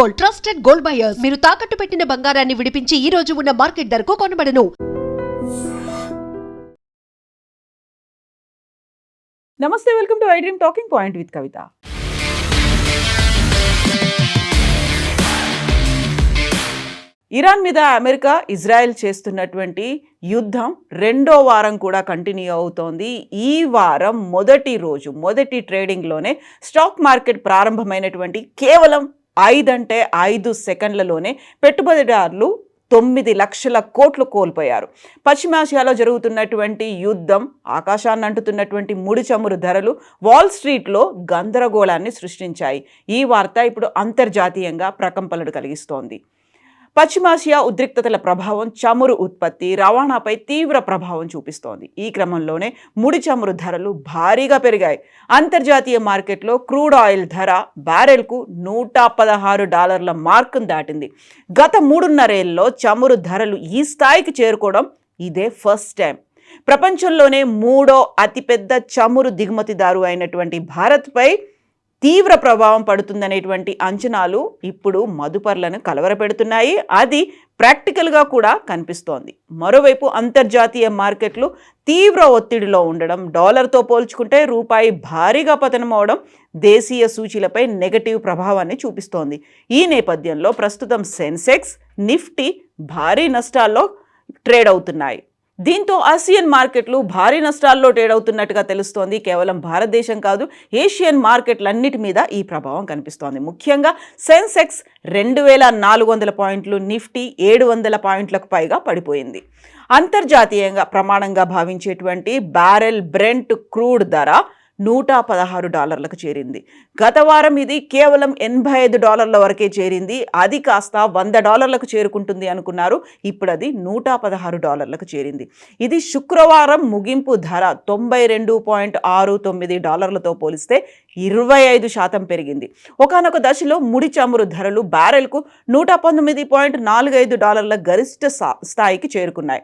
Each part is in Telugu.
Gold, trusted gold buyers. మీరు తాకట్టు పెట్టిన బంగారాన్ని విడిపించి ఈ రోజు ఉన్న మార్కెట్ ధరకు కొనబడను. నమస్తే, welcome to I dream talking point with Kavitha. Iran మీద అమెరికా, ఇజ్రాయెల్ చేస్తున్నటువంటి యుద్ధం రెండో వారం కూడా కంటిన్యూ అవుతోంది. ఈ వారం మొదటి ట్రేడింగ్లోనే స్టాక్ మార్కెట్ ప్రారంభమైనటువంటి కేవలం 5 సెకండ్లలోనే పెట్టుబడిదారులు 9 లక్షల కోట్లు కోల్పోయారు. పశ్చిమాసియాలో జరుగుతున్నటువంటి యుద్ధం, ఆకాశాన్ని అంటుతున్నటువంటి ముడి చమురు ధరలు వాల్ స్ట్రీట్లో గందరగోళాన్ని సృష్టించాయి. ఈ వార్త ఇప్పుడు అంతర్జాతీయంగా ప్రకంపనలు కలిగిస్తోంది. పశ్చిమాసియా ఉద్రిక్తతల ప్రభావం చమురు ఉత్పత్తి, రవాణాపై తీవ్ర ప్రభావం చూపిస్తోంది. ఈ క్రమంలోనే ముడి చమురు ధరలు భారీగా పెరిగాయి. అంతర్జాతీయ మార్కెట్లో క్రూడ్ ఆయిల్ ధర బ్యారెల్కు $116 మార్కును దాటింది. గత 3.5 ఏళ్లలో చమురు ధరలు ఈ స్థాయికి చేరుకోవడం ఇదే ఫస్ట్ టైం. ప్రపంచంలోనే 3వ అతిపెద్ద చమురు దిగుమతిదారు అయినటువంటి భారత్పై తీవ్ర ప్రభావం పడుతుందనేటువంటి అంచనాలు ఇప్పుడు మదుపర్లను కలవరపెడుతున్నాయి. అది ప్రాక్టికల్గా కూడా కనిపిస్తోంది. మరోవైపు అంతర్జాతీయ మార్కెట్లు తీవ్ర ఒత్తిడిలో ఉండడం, డాలర్తో పోల్చుకుంటే రూపాయి భారీగా పతనం అవడం దేశీయ సూచీలపై నెగటివ్ ప్రభావాన్ని చూపిస్తోంది. ఈ నేపథ్యంలో ప్రస్తుతం సెన్సెక్స్, నిఫ్టీ భారీ నష్టాల్లో ట్రేడ్ అవుతున్నాయి. దీంతో ఆసియన్ మార్కెట్లు భారీ నష్టాల్లో ట్రేడ్ అవుతున్నట్టుగా తెలుస్తోంది. కేవలం భారతదేశం కాదు, ఏషియన్ మార్కెట్లన్నిటి మీద ఈ ప్రభావం కనిపిస్తోంది. ముఖ్యంగా సెన్సెక్స్ 2400 పాయింట్లు, నిఫ్టీ 700 పాయింట్లకు పైగా పడిపోయింది. అంతర్జాతీయంగా ప్రమాణంగా భావించేటువంటి బ్యారెల్ బ్రెంట్ క్రూడ్ ధర $116లకు చేరింది. గత వారం ఇది కేవలం $85 వరకే చేరింది. అది కాస్త $100లకు చేరుకుంటుంది అనుకున్నారు. ఇప్పుడు అది $116లకు చేరింది. ఇది శుక్రవారం ముగింపు ధర $92.69తో పోలిస్తే 25% పెరిగింది. ఒకానొక దశలో ముడి చమురు ధరలు బ్యారెల్కు $119.45 గరిష్ట స్థాయికి చేరుకున్నాయి.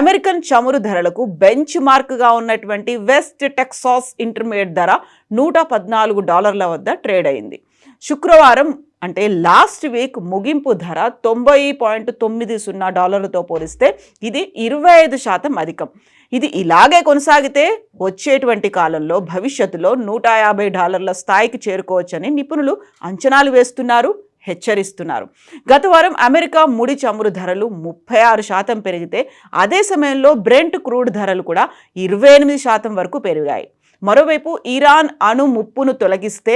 అమెరికన్ చమురు ధరలకు బెంచ్ మార్క్గా ఉన్నటువంటి వెస్ట్ టెక్సాస్ ఇంటర్మీడియట్ ధర $114 వద్ద ట్రేడ్ అయింది. శుక్రవారం అంటే లాస్ట్ వీక్ ముగింపు ధర $90.90తో పోలిస్తే ఇది 25% అధికం. ఇది ఇలాగే కొనసాగితే వచ్చేటువంటి కాలంలో భవిష్యత్తులో $150 స్థాయికి చేరుకోవచ్చని నిపుణులు అంచనాలు వేస్తున్నారు, హెచ్చరిస్తున్నారు. గత వారం అమెరికా ముడి చమురు ధరలు 36% పెరిగితే అదే సమయంలో బ్రెంట్ క్రూడ్ ధరలు కూడా 28% వరకు పెరిగాయి. మరోవైపు ఇరాన్ అణు ముప్పును తొలగిస్తే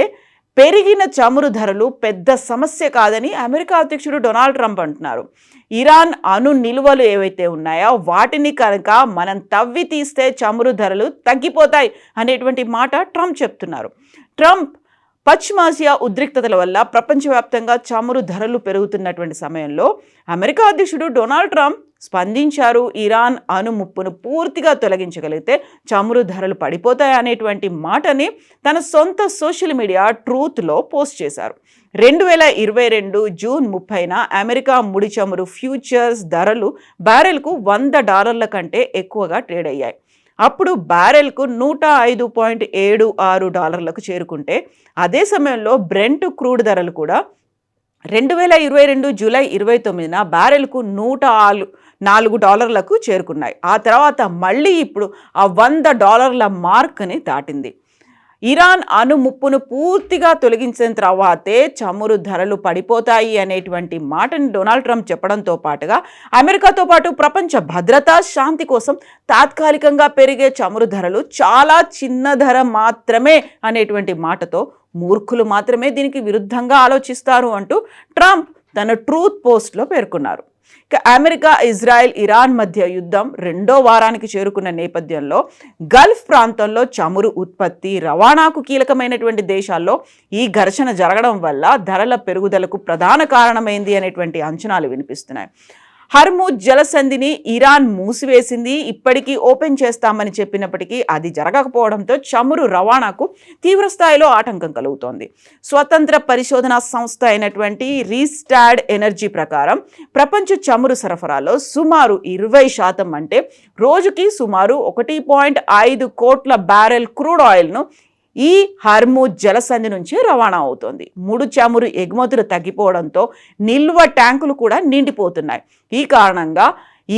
పెరిగిన చమురు ధరలు పెద్ద సమస్య కాదని అమెరికా అధ్యక్షుడు డొనాల్డ్ ట్రంప్ అంటున్నారు. ఇరాన్ అణు నిల్వలు ఏవైతే ఉన్నాయో వాటిని కనుక మనం తవ్వి తీస్తే చమురు ధరలు తగ్గిపోతాయి అనేటువంటి మాట ట్రంప్ చెప్తున్నారు. ట్రంప్ పశ్చిమాసియా ఉద్రిక్తతల వల్ల ప్రపంచవ్యాప్తంగా చమురు ధరలు పెరుగుతున్నటువంటి సమయంలో అమెరికా అధ్యక్షుడు డొనాల్డ్ ట్రంప్ స్పందించారు. ఇరాన్ అణు ముప్పును పూర్తిగా తొలగించగలిగితే చమురు ధరలు పడిపోతాయి అనేటువంటి మాటని తన సొంత సోషల్ మీడియా ట్రూత్లో పోస్ట్ చేశారు. 2022 జూన్ 30న అమెరికా ముడి చమురు ఫ్యూచర్స్ ధరలు బ్యారెల్కు $100 కంటే ఎక్కువగా ట్రేడ్ అయ్యాయి. అప్పుడు బ్యారెల్కు $105.76లకు చేరుకుంటే అదే సమయంలో బ్రెంట్ క్రూడ్ ధరలు కూడా 2022 జూలై 29న బ్యారెల్కు $104లకు చేరుకున్నాయి. ఆ తర్వాత మళ్ళీ ఇప్పుడు ఆ $100 మార్క్ని దాటింది. ఇరాన్ అణు ముప్పును పూర్తిగా తొలగించిన తర్వాతే చమురు ధరలు పడిపోతాయి అనేటువంటి మాటని డొనాల్డ్ ట్రంప్ చెప్పడంతో పాటుగా అమెరికాతో పాటు ప్రపంచ భద్రత, శాంతి కోసం తాత్కాలికంగా పెరిగే చమురు ధరలు చాలా చిన్న ధర మాత్రమే అనేటువంటి మాటతో మూర్ఖులు మాత్రమే దీనికి విరుద్ధంగా ఆలోచిస్తారు అంటూ ట్రంప్ తన ట్రూత్ పోస్ట్లో పేర్కొన్నారు. అమెరికా, ఇజ్రాయెల్, ఇరాన్ మధ్య యుద్ధం రెండో వారానికి చేరుకున్న నేపథ్యంలో గల్ఫ్ ప్రాంతంలో చమురు ఉత్పత్తి, రవాణాకు కీలకమైనటువంటి దేశాల్లో ఈ ఘర్షణ జరగడం వల్ల ధరల పెరుగుదలకు ప్రధాన కారణమైంది అనేటువంటి అంచనాలు వినిపిస్తున్నాయి. హర్ముజ్ జలసంధిని ఇరాన్ మూసివేసింది. ఇప్పటికీ ఓపెన్ చేస్తామని చెప్పినప్పటికీ అది జరగకపోవడంతో చమురు రవాణాకు తీవ్రస్థాయిలో ఆటంకం కలుగుతోంది. స్వతంత్ర పరిశోధనా సంస్థ అయినటువంటి రీస్టాడ్ ఎనర్జీ ప్రకారం ప్రపంచ చమురు సరఫరాలో సుమారు 20% అంటే రోజుకి సుమారు 1.5 కోట్ల బ్యారెల్ క్రూడ్ ఆయిల్ను ఈ హర్మూజ్ జలసంధి నుంచి రవాణా అవుతోంది. ముడి చమురు ఎగుమతులు తగ్గిపోవడంతో నిల్వ ట్యాంకులు కూడా నిండిపోతున్నాయి. ఈ కారణంగా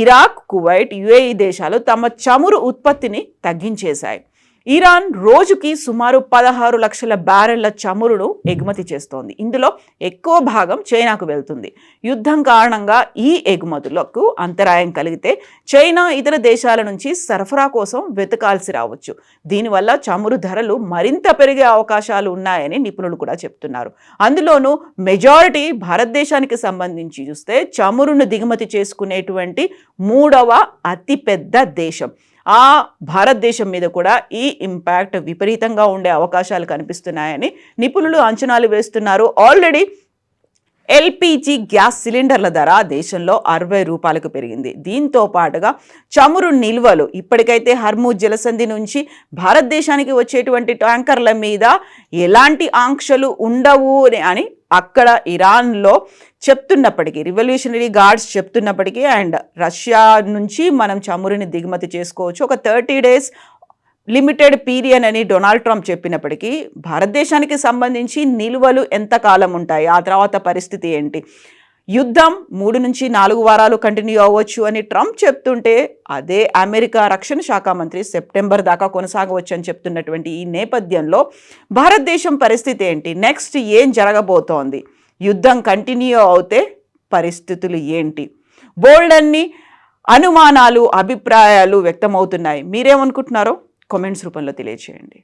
ఇరాక్, కువైట్, యుఏఈ దేశాలు తమ చమురు ఉత్పత్తిని తగ్గించేశాయి. ఇరాన్ రోజుకి సుమారు 16 లక్షల బ్యారెళ్ల చమురును ఎగుమతి చేస్తోంది. ఇందులో ఎక్కువ భాగం చైనాకు వెళ్తుంది. యుద్ధం కారణంగా ఈ ఎగుమతులకు అంతరాయం కలిగితే చైనా ఇతర దేశాల నుంచి సరఫరా కోసం వెతకాల్సి రావచ్చు. దీనివల్ల చమురు ధరలు మరింత పెరిగే అవకాశాలు ఉన్నాయని నిపుణులు కూడా చెప్తున్నారు. అందులోనూ మెజారిటీ భారతదేశానికి సంబంధించి చూస్తే చమురును దిగుమతి చేసుకునేటువంటి 3వ అతిపెద్ద దేశం. ఆ భారతదేశం మీద కూడా ఈ ఇంపాక్ట్ విపరీతంగా ఉండే అవకాశాలు కనిపిస్తున్నాయని నిపుణులు అంచనాలు వేస్తున్నారు. ఆల్రెడీ ఎల్పిజి గ్యాస్ సిలిండర్ల ధర దేశంలో 60 రూపాయలకు పెరిగింది. దీంతో పాటుగా చమురు నిల్వలు ఇప్పటికైతే హర్మూజ్ జలసంధి నుంచి భారతదేశానికి వచ్చేటువంటి ట్యాంకర్ల మీద ఎలాంటి ఆంక్షలు ఉండవు అని అక్కడ ఇరాన్లో చెప్తున్నప్పటికీ, రివల్యూషనరీ గార్డ్స్ చెప్తున్నప్పటికీ, అండ్ రష్యా నుంచి మనం చమురుని దిగుమతి చేసుకోవచ్చు, ఒక 30 days లిమిటెడ్ పీరియడ్ అని డొనాల్డ్ ట్రంప్ చెప్పినప్పటికీ భారతదేశానికి సంబంధించి నిల్వలు ఎంతకాలం ఉంటాయి, ఆ తర్వాత పరిస్థితి ఏంటి, యుద్ధం 3 నుంచి 4 వారాలు కంటిన్యూ అవ్వచ్చు అని ట్రంప్ చెప్తుంటే, అదే అమెరికా రక్షణ శాఖ మంత్రి సెప్టెంబర్ దాకా కొనసాగవచ్చు అని చెప్తున్నటువంటి ఈ నేపథ్యంలో భారతదేశం పరిస్థితి ఏంటి, నెక్స్ట్ ఏం జరగబోతోంది, యుద్ధం కంటిన్యూ అవుతే పరిస్థితులు ఏంటి, బోల్డ్ అన్ని అనుమానాలు, అభిప్రాయాలు వ్యక్తమవుతున్నాయి. మీరేమనుకుంటున్నారో కామెంట్స్ రూపంలో తెలియజేయండి.